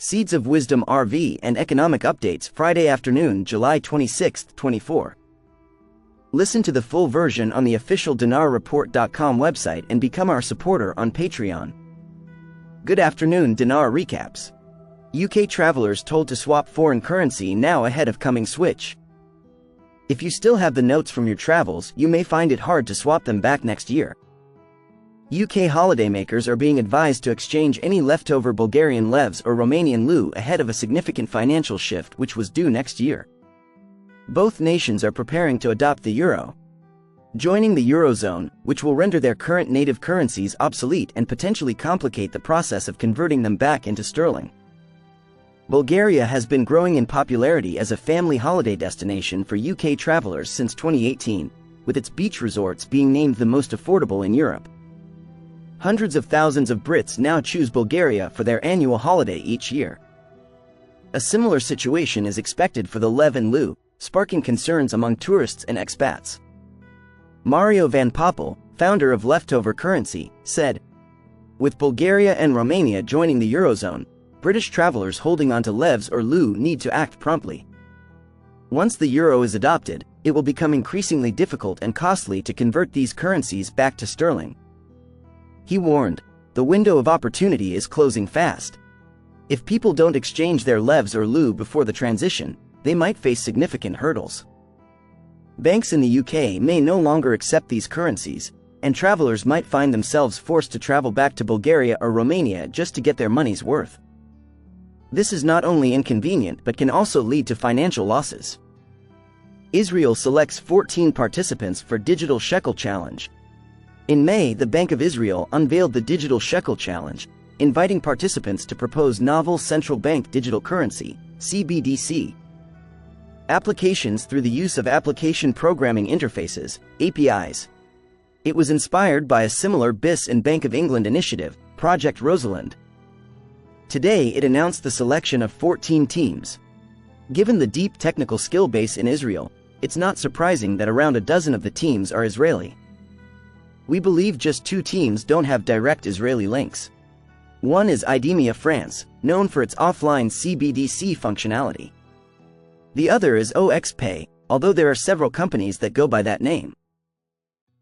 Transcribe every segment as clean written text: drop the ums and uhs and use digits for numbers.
Seeds of Wisdom RV and Economic Updates Friday afternoon, July 26, 24. Listen to the full version on the official dinarreport.com website and become our supporter on Patreon. Good afternoon. Dinar recaps. UK travelers told to swap foreign currency now ahead of coming switch. If you still have the notes from your travels, you may find it hard to swap them back next year. UK holidaymakers are being advised to exchange any leftover Bulgarian levs or Romanian leu ahead of a significant financial shift which was due next year. Both nations are preparing to adopt the euro. Joining the eurozone, which will render their current native currencies obsolete and potentially complicate the process of converting them back into sterling. Bulgaria has been growing in popularity as a family holiday destination for UK travelers since 2018, with its beach resorts being named the most affordable in Europe. Hundreds of thousands of Brits now choose Bulgaria for their annual holiday each year. A similar situation is expected for the lev and leu, sparking concerns among tourists and expats. Mario Van Poppel, founder of Leftover Currency, said, "With Bulgaria and Romania joining the eurozone, British travelers holding onto levs or leu need to act promptly. Once the euro is adopted, it will become increasingly difficult and costly to convert these currencies back to sterling." He warned, "The window of opportunity is closing fast. If people don't exchange their levs or leu before the transition, they might face significant hurdles. Banks in the UK may no longer accept these currencies, and travelers might find themselves forced to travel back to Bulgaria or Romania just to get their money's worth. This is not only inconvenient but can also lead to financial losses." Israel selects 14 participants for Digital Shekel Challenge. In May, the Bank of Israel unveiled the Digital Shekel Challenge, inviting participants to propose novel central bank digital currency, CBDC. Applications through the use of application programming interfaces, APIs. It was inspired by a similar BIS and Bank of England initiative, Project Rosalind. Today it announced the selection of 14 teams. Given the deep technical skill base in Israel, it's not surprising that around a dozen of the teams are Israeli. "We believe just 2 teams don't have direct Israeli links. One is IDEMIA France, known for its offline CBDC functionality. The other is OXPay, although there are several companies that go by that name.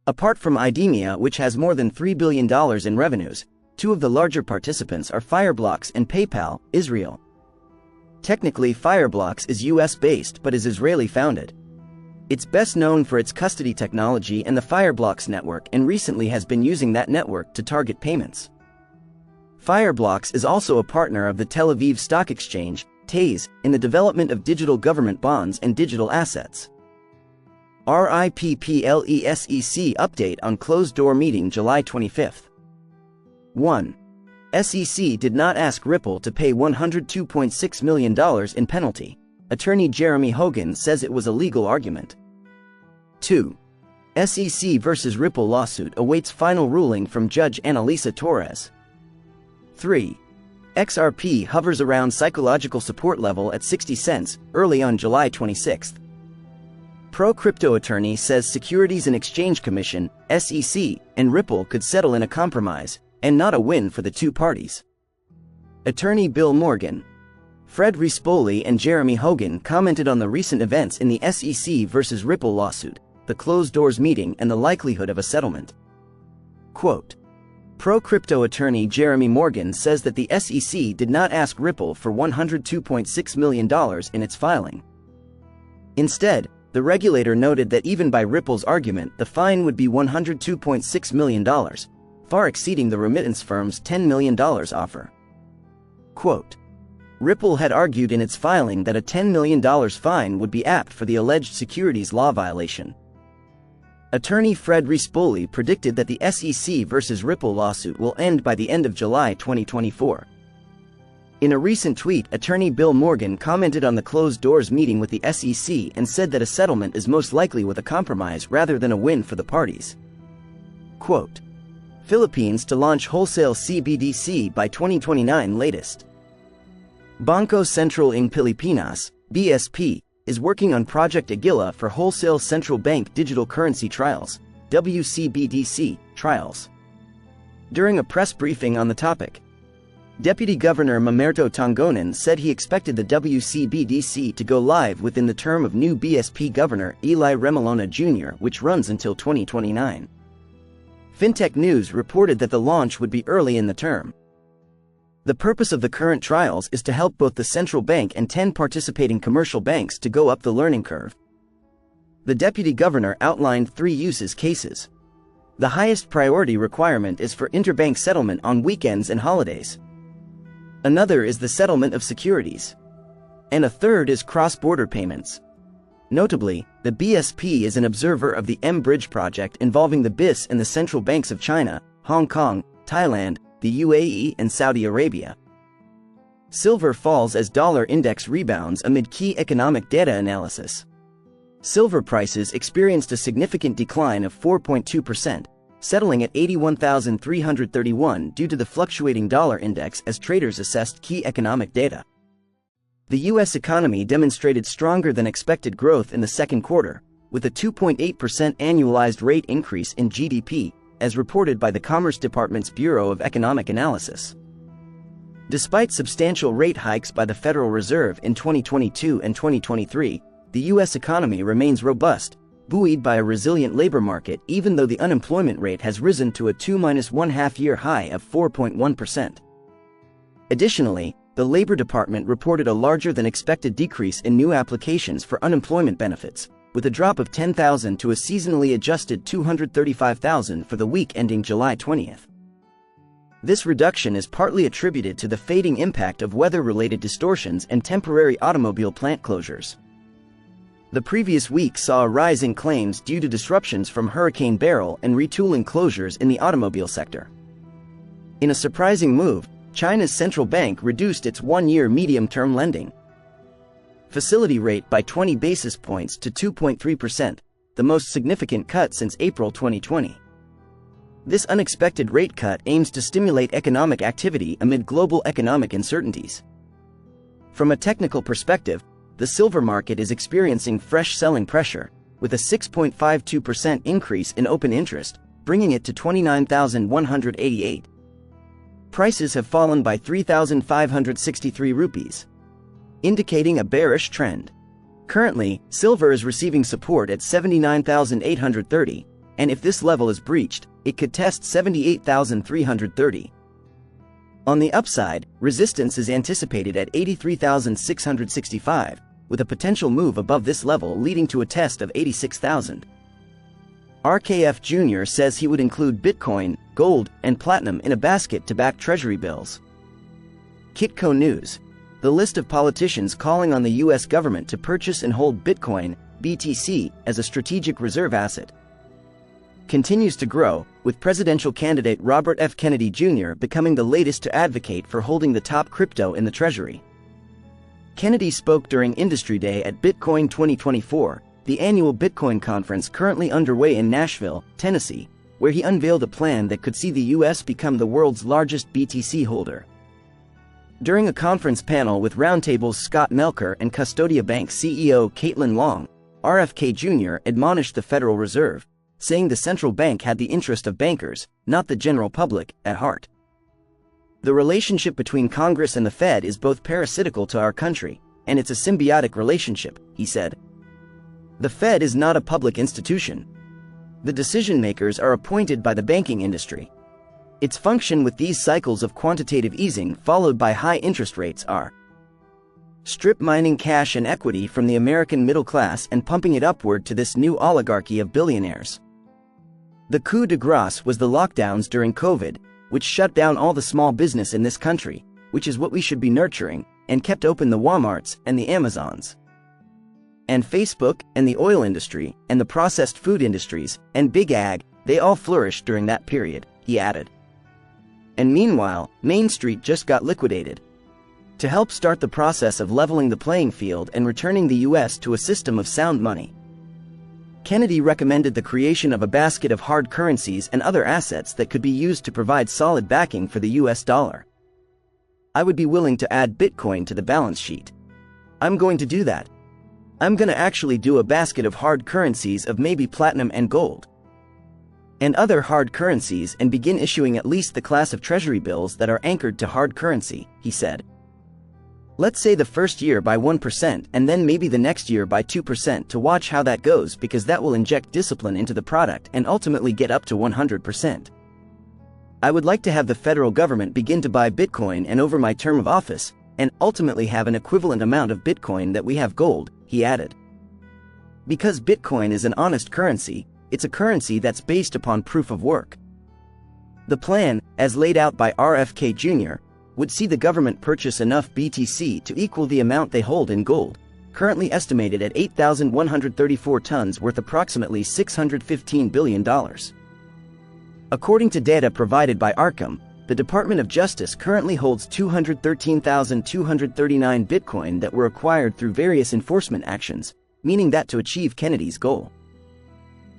Apart from IDEMIA, which has more than $3 billion in revenues, 2 of the larger participants are Fireblocks and PayPal, Israel. Technically, Fireblocks is US-based but is Israeli-founded. It's best known for its custody technology and the Fireblocks network, and recently has been using that network to target payments. Fireblocks is also a partner of the Tel Aviv Stock Exchange, TASE, in the development of digital government bonds and digital assets. RIPPLESEC update on closed-door meeting July 25. 1. SEC did not ask Ripple to pay $102.6 million in penalty. Attorney Jeremy Hogan says it was a legal argument. 2. SEC versus Ripple lawsuit awaits final ruling from Judge Annalisa Torres. 3. XRP hovers around psychological support level at 60 cents, early on July 26. Pro-crypto attorney says Securities and Exchange Commission, SEC, and Ripple could settle in a compromise, and not a win for the two parties. Attorney Bill Morgan. Fred Rispoli and Jeremy Hogan commented on the recent events in the SEC versus Ripple lawsuit, the closed-doors meeting, and the likelihood of a settlement. Quote, "Pro-crypto attorney Jeremy Morgan says that the SEC did not ask Ripple for $102.6 million in its filing. Instead, the regulator noted that even by Ripple's argument, the fine would be $102.6 million, far exceeding the remittance firm's $10 million offer. Quote, Ripple had argued in its filing that a $10 million fine would be apt for the alleged securities law violation. Attorney Fred Rispoli predicted that the SEC versus Ripple lawsuit will end by the end of July 2024. In a recent tweet, attorney Bill Morgan commented on the closed-doors meeting with the SEC and said that a settlement is most likely with a compromise rather than a win for the parties. Quote, Philippines to launch wholesale CBDC by 2029 latest. Bangko Sentral ng Pilipinas, BSP, is working on Project Aguila for wholesale central bank digital currency trials, WCBDC, trials. During a press briefing on the topic, Deputy Governor Mamerto Tonggonan said he expected the WCBDC to go live within the term of new BSP Governor Eli Remolona Jr., which runs until 2029. FinTech News reported that the launch would be early in the term. The purpose of the current trials is to help both the central bank and 10 participating commercial banks to go up the learning curve. The deputy governor outlined 3 use cases. The highest priority requirement is for interbank settlement on weekends and holidays. Another is the settlement of securities. And a third is cross-border payments. Notably, the BSP is an observer of the M-Bridge project involving the BIS and the central banks of China, Hong Kong, Thailand, the UAE, and Saudi Arabia. Silver falls as dollar index rebounds amid key economic data analysis. Silver prices experienced a significant decline of 4.2%, settling at $81,331 due to the fluctuating dollar index as traders assessed key economic data. The U.S. economy demonstrated stronger than expected growth in the second quarter, with a 2.8% annualized rate increase in GDP, as reported by the Commerce Department's Bureau of Economic Analysis. Despite substantial rate hikes by the Federal Reserve in 2022 and 2023, the U.S. economy remains robust, buoyed by a resilient labor market even though the unemployment rate has risen to a 2-1/2-year high of 4.1%. Additionally, the Labor Department reported a larger than expected decrease in new applications for unemployment benefits, with a drop of 10,000 to a seasonally adjusted 235,000 for the week ending July 20th. This reduction is partly attributed to the fading impact of weather-related distortions and temporary automobile plant closures. The previous week saw a rise in claims due to disruptions from Hurricane Beryl and retooling closures in the automobile sector. In a surprising move, China's central bank reduced its one-year medium-term lending facility rate by 20 basis points to 2.3%, the most significant cut since April 2020. This unexpected rate cut aims to stimulate economic activity amid global economic uncertainties. From a technical perspective, the silver market is experiencing fresh selling pressure, with a 6.52% increase in open interest, bringing it to 29,188. Prices have fallen by 3,563 rupees, indicating a bearish trend. Currently, silver is receiving support at 79,830, and if this level is breached, it could test 78,330. On the upside, resistance is anticipated at 83,665, with a potential move above this level leading to a test of 86,000. RKF Jr. says he would include Bitcoin, gold, and platinum in a basket to back treasury bills. Kitco News. The list of politicians calling on the U.S. government to purchase and hold Bitcoin, BTC, as a strategic reserve asset continues to grow, with presidential candidate Robert F. Kennedy Jr. becoming the latest to advocate for holding the top crypto in the Treasury. Kennedy spoke during Industry Day at Bitcoin 2024, the annual Bitcoin conference currently underway in Nashville, Tennessee, where he unveiled a plan that could see the U.S. become the world's largest BTC holder. During a conference panel with Roundtable's Scott Melker and Custodia Bank CEO Caitlin Long, RFK Jr. admonished the Federal Reserve, saying the central bank had the interest of bankers, not the general public, at heart. The relationship between Congress and the Fed is both parasitical to our country, and it's a symbiotic relationship, he said. The Fed is not a public institution. The decision-makers are appointed by the banking industry. Its function with these cycles of quantitative easing followed by high interest rates are strip mining cash and equity from the American middle class and pumping it upward to this new oligarchy of billionaires. The coup de grace was the lockdowns during COVID, which shut down all the small business in this country, which is what we should be nurturing, and kept open the Walmarts and the Amazons. And Facebook, and the oil industry, and the processed food industries, and Big Ag, they all flourished during that period, he added. And meanwhile, Main Street just got liquidated. To help start the process of leveling the playing field and returning the U.S. to a system of sound money, Kennedy recommended the creation of a basket of hard currencies and other assets that could be used to provide solid backing for the U.S. dollar. I would be willing to add Bitcoin to the balance sheet. I'm going to do that. I'm going to actually do a basket of hard currencies of maybe platinum and gold. and other hard currencies and begin issuing at least the class of treasury bills that are anchored to hard currency, he said. Let's say the first year by 1% and then maybe the next year by 2% to watch how that goes, because that will inject discipline into the product and ultimately get up to 100%. I would like to have the federal government begin to buy Bitcoin and over my term of office, and ultimately have an equivalent amount of Bitcoin that we have gold, he added. Because Bitcoin is an honest currency, it's a currency that's based upon proof of work. The plan, as laid out by RFK Jr., would see the government purchase enough BTC to equal the amount they hold in gold, currently estimated at 8,134 tons, worth approximately $615 billion. According to data provided by Arkham, the Department of Justice currently holds 213,239 Bitcoin that were acquired through various enforcement actions, meaning that to achieve Kennedy's goal,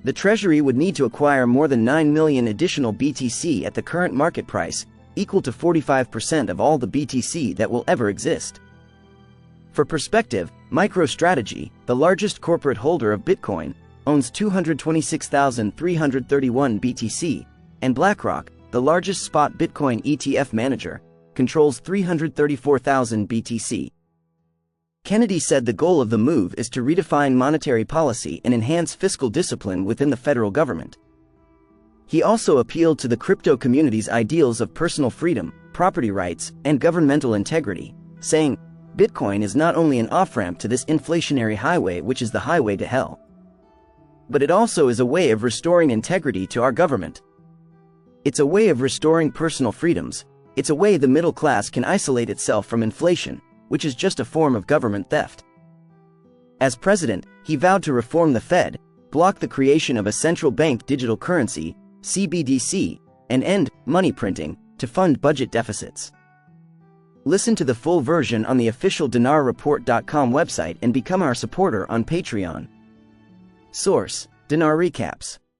the Treasury would need to acquire more than 9 million additional BTC at the current market price, equal to 45% of all the BTC that will ever exist. For perspective, MicroStrategy, the largest corporate holder of Bitcoin, owns 226,331 BTC, and BlackRock, the largest spot Bitcoin ETF manager, controls 334,000 BTC. Kennedy said the goal of the move is to redefine monetary policy and enhance fiscal discipline within the federal government. He also appealed to the crypto community's ideals of personal freedom, property rights, and governmental integrity, saying, Bitcoin is not only an off-ramp to this inflationary highway, which is the highway to hell, but it also is a way of restoring integrity to our government. It's a way of restoring personal freedoms. It's a way the middle class can isolate itself from inflation, which is just a form of government theft. As president, he vowed to reform the Fed, block the creation of a central bank digital currency, CBDC, and end money printing to fund budget deficits. Listen to the full version on the official dinarreport.com website and become our supporter on Patreon. Source: Dinar Recaps.